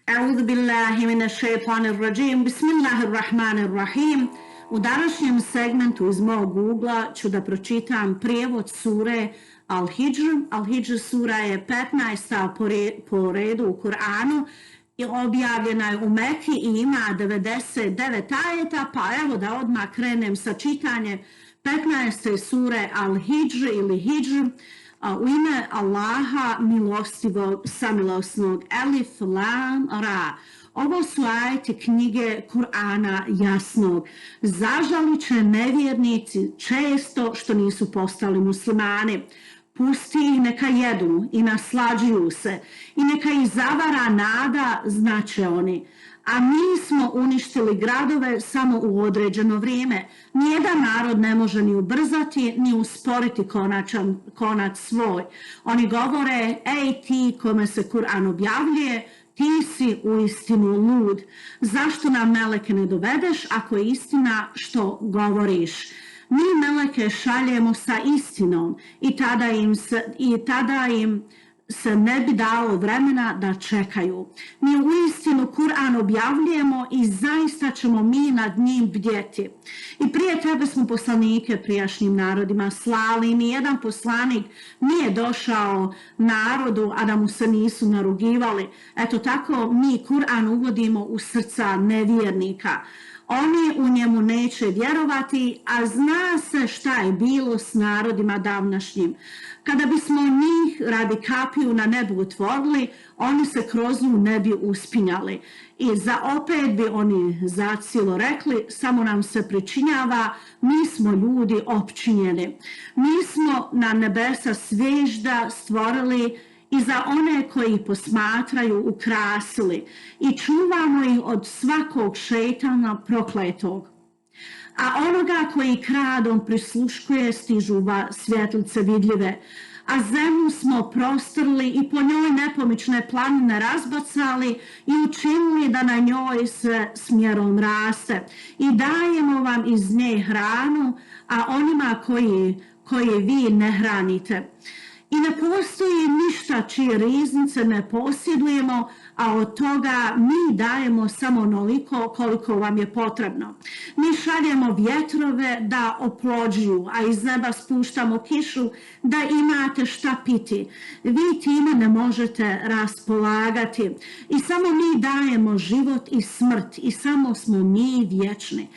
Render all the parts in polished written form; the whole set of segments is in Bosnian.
A'udhu billahi minash shaitanir rajim. Bismillahirrahmanirrahim. U današnjem segmentu iz mog Googlea ću da pročitam prijevod sure Al-Hidžr. Al-Hidžr sura je 15. po redu u Kur'anu i objavljena je u Meki i ima 99 ajeta, pa evo da odmah krenem sa čitanjem 15. sure Al-Hidžr ili Hidžr. U ime Allaha milostivog samilosnog, Elif, Lam, Ra. Ovo su ajeti knjige Kur'ana jasnog. Zažalit će nevjernici često što nisu postali muslimani. Pusti ih neka jedu i naslađuju se i neka ih zavara nada, znače oni. A mi smo uništili gradove samo u određeno vrijeme. Nijedan narod ne može ni ubrzati, ni usporiti konac svoj. Oni govore, ej ti kome se Kur'an objavljuje, ti si uistinu lud. Zašto nam meleke ne dovedeš ako je istina što govoriš? Mi meleke šaljemo sa istinom i tada im se ne bi dalo vremena da čekaju. Mi uistinu Kur'an objavljujemo i zaista ćemo mi nad njim bdjeti. I prije tebe smo poslanike prijašnjim narodima slali, nijedan poslanik nije došao narodu, a da mu se nisu narugivali. Eto tako mi Kur'an uvodimo u srca nevjernika. Oni u njemu neće vjerovati, a zna se šta je bilo s narodima davnašnjim. Kada bismo njih radi kapiju na nebu otvorili, oni se kroz nju ne bi uspinjali. I opet bi oni zacijelo rekli, samo nam se pričinjava, mi smo ljudi opčinjeni. Mi smo na nebesa svježda stvorili i za one koji posmatraju ukrasili i čuvamo ih od svakog šejtana prokletog. A onoga koji kradom prisluškuje stižu svjetlice vidljive, a zemlju smo prostrli i po njoj nepomične planine razbacali i učinili da na njoj se smjerom raste. I dajemo vam iz nje hranu, a onima koje vi ne hranite. I ne postoji ništa čije riznice ne posjedujemo, a od toga mi dajemo samo onoliko koliko vam je potrebno. Mi šaljemo vjetrove da oplođuju, a iz neba spuštamo kišu da imate šta piti. Vi time ne možete raspolagati. I samo mi dajemo život i smrt i samo smo mi vječni.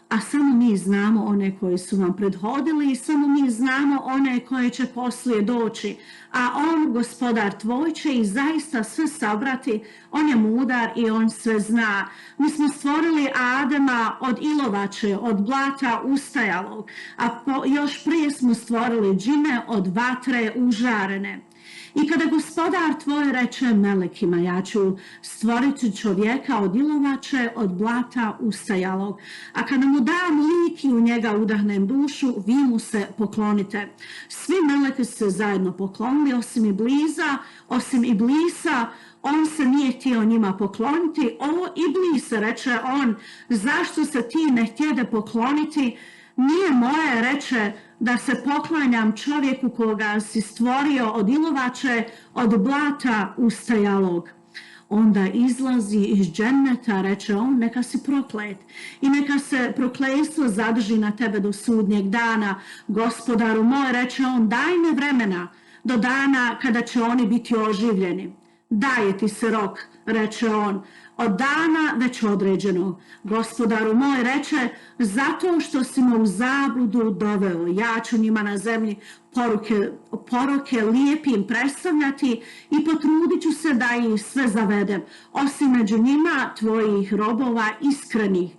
A samo mi znamo one koji su vam prethodili i samo mi znamo one koje će poslije doći. A on, gospodar tvoj, će i zaista sve sabrati. On je mudar i on sve zna. Mi smo stvorili Adema od ilovače, od blata ustajalog, a još prije smo stvorili džine od vatre užarene. I kada gospodar tvoj reče melekima, ja ću stvoriti čovjeka od ilovače, od blata ustajalog. A kada mu dam lik i u njega udahnem dušu, vi mu se poklonite. Svi meleki su se zajedno poklonili, osim Iblisa, on se nije htio njima pokloniti. O Iblise, reče on, zašto se ti ne htjede pokloniti? Nije moje, reče, da se poklanjam čovjeku koga si stvorio od ilovače, od blata ustajalog. Onda izlazi iz dženneta, reče on, neka si proklet i neka se prokletstvo zadrži na tebe do sudnjeg dana. Gospodaru moj, reče on, daj mi vremena do dana kada će oni biti oživljeni. Daje ti se rok, reče on, od dana već određeno. Gospodaru moj, reče, zato što si me u zabludu doveo, ja ću njima na zemlji poroke lijepim predstavljati i potrudit ću se da ih sve zavedem, osim među njima tvojih robova iskrenih.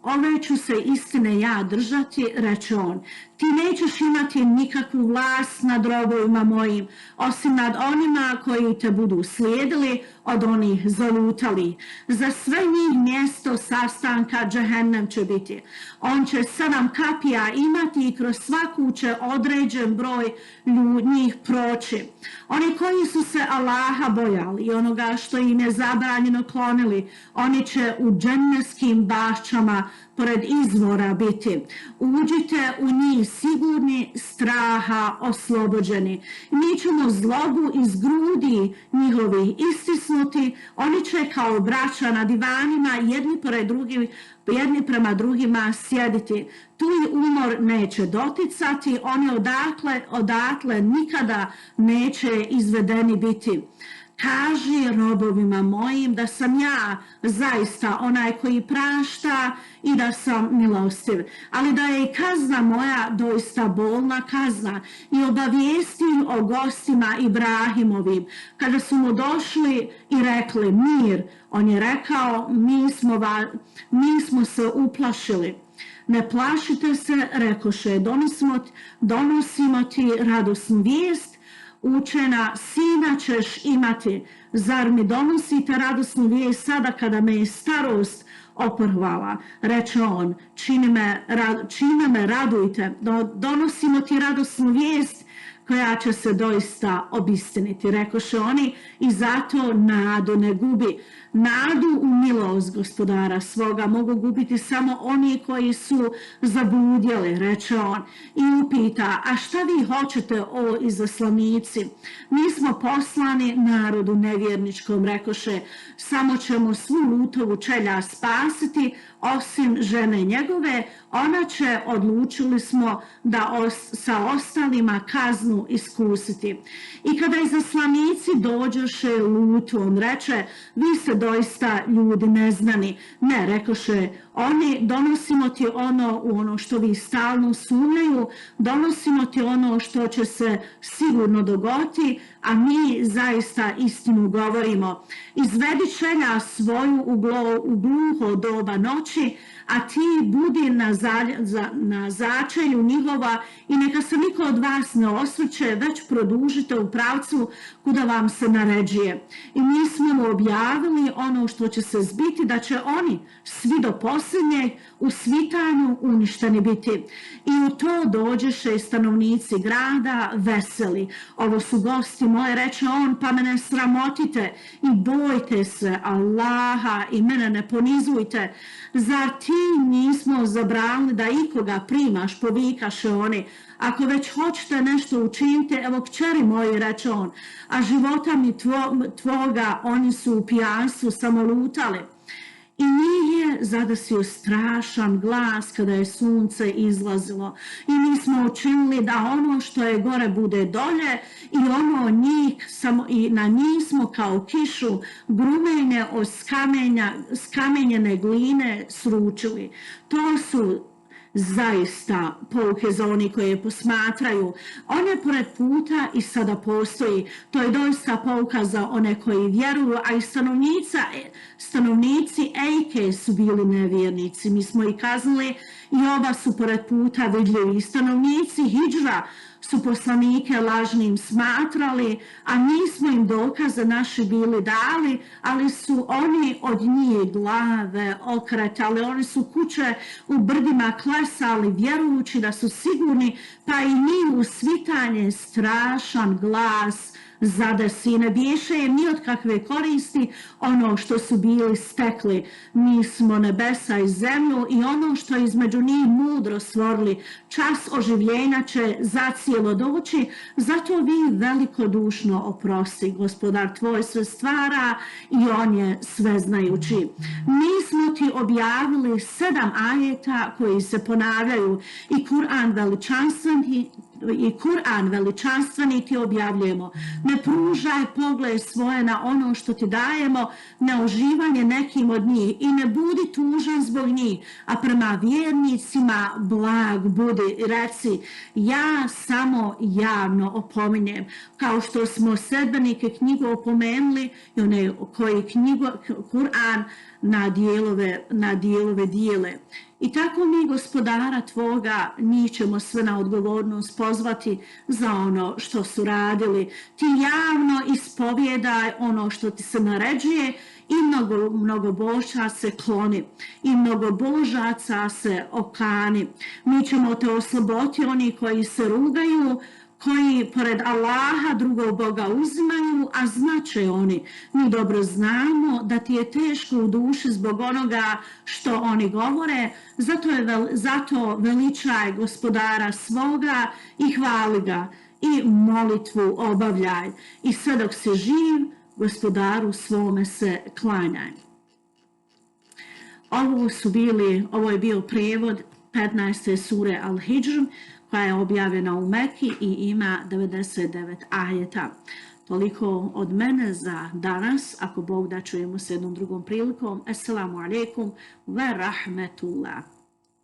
Ove ću se istine ja držati, reče on. Ti nećeš imati nikakvu vlast nad robovima mojim, osim nad onima koji te budu slijedili od onih zalutali. Za sve njih mjesto sastanka džehennem će biti. On će 7 kapija imati i kroz svaku će određen broj njih proći. Oni koji su se Allaha bojali i onoga što im je zabranjeno klonili, oni će u džennetskim bašćama pored izvora biti. Uđite u njih sigurni, straha oslobođeni. Mi ćemo zlobu iz grudi njihovih istisnuti. Oni će kao braća na divanima jedni prema drugima sjediti. Tu i umor neće doticati, oni odatle nikada neće izvedeni biti. Kaži robovima mojim da sam ja zaista onaj koji prašta i da sam milostiv, ali da je i kazna moja doista bolna kazna. I obavijesti o gostima Ibrahimovim, kada su mu došli i rekli mir, on je rekao mi smo se uplašili. Ne plašite se, rekoše, donosimo ti radosnu vijest, učena sina ćeš imati. Zar mi donosite radosnu vijest sada kada me je starost oprhvala? Reče on, čime me radujte, donosimo ti radosnu vijest koja će se doista obistiniti. Rekoše oni, i zato nadu ne gubi. Nadu u milost gospodara svoga mogu gubiti samo oni koji su zabludjeli, reče on. I upita, a šta vi hoćete, o izaslanici? Mi smo poslani narodu nevjerničkom, rekoše, samo ćemo svu Lutovu čelja spasiti, osim žene njegove, ona će, odlučili smo, da sa ostalima kaznu iskusiti. I kada izaslanici dođoše Lutu, on reče, vi ste doista ljudi neznani. Ne, rekoše, oni, donosimo ti ono što vi stalno sumnjaju, donosimo ti ono što će se sigurno dogoditi, a mi zaista istinu govorimo. Izvedi čelja svoju u gluho doba noći, a ti budi na začelju njihova i neka se niko od vas ne osvrće, već produžite u pravcu kuda vam se naređuje. I mi smo mu objavili ono što će se zbiti, da će oni svi do posljednjeg u svitanju uništeni biti. I u to dođeše stanovnici grada veseli. Ovo su gosti moje, reče on, pa me ne sramotite i bojte se Allaha i mene ne ponizujte. Zar ti nismo zabranili da ikoga primaš, povikaše oni. Ako već hoćete nešto učiniti, evo kćeri moji, reče on, a života mi tvoga oni su u pijanstvu samo lutali. I njih je zadesio strašan glas kada je sunce izlazilo. I mi smo učinili da ono što je gore bude dolje i ono i na njih smo kao kišu grumenje od skamenjene gline sručili. To su zaista pouke za oni koji je posmatraju. On je pored puta i sada postoji. To je doista pouka za one koji vjeruju, a i stanovnici Ejke su bili nevjernici. Mi smo ih kaznili i oba su pored puta vidljivi. Stanovnici Hidžra su poslanike lažnim smatrali, a mi smo im dokaze naši bili dali, ali su oni od njih glave okretali, oni su kuće u brdima klesali, vjerujući da su sigurni, pa i njih u svitanje strašan glas zadesi. Ne biješe je ni od kakve koristi ono što su bili stekli. Mi smo nebesa i zemlju i ono što između njih mudro stvorili. Čas oživljenja će zacijelo doći, zato vi velikodušno oprosti. Gospodar tvoj sve stvara i on je sveznajući. Mi smo ti objavili 7 ajeta koji se ponavljaju i Kur'an veličanstveni ti objavljujemo. Ne pružaj pogled svoje na ono što ti dajemo, na uživanje nekim od njih i ne budi tužan zbog njih, a prema vjernicima blag budi. Reci, ja samo javno opominjem, kao što smo sedbenike knjigu opomenuli i one koji Kur'an na dijelove dijele. I tako mi, gospodara tvoga, njih ćemo sve na odgovornost pozvati za ono što su radili. Ti javno ispovjedaj ono što ti se naređuje i mnogobožaca se kloni i mnogobožaca se okani. Mi ćemo te osloboditi oni koji se rugaju, koji pored Allaha drugog Boga uzimaju, a znače oni. Mi dobro znamo da ti je teško u duši zbog onoga što oni govore, zato veličaj gospodara svoga i hvali ga i molitvu obavljaj. I sve dok si živ, gospodaru svome se klanjaj. Ovo je bio prijevod 15. sure Al-Hidžr, koja je objavljena u Meki i ima 99 ajeta. Toliko od mene za danas. Ako Bog da, čujemo se jednom drugom prilikom. Assalamu alaikum wa rahmetullah.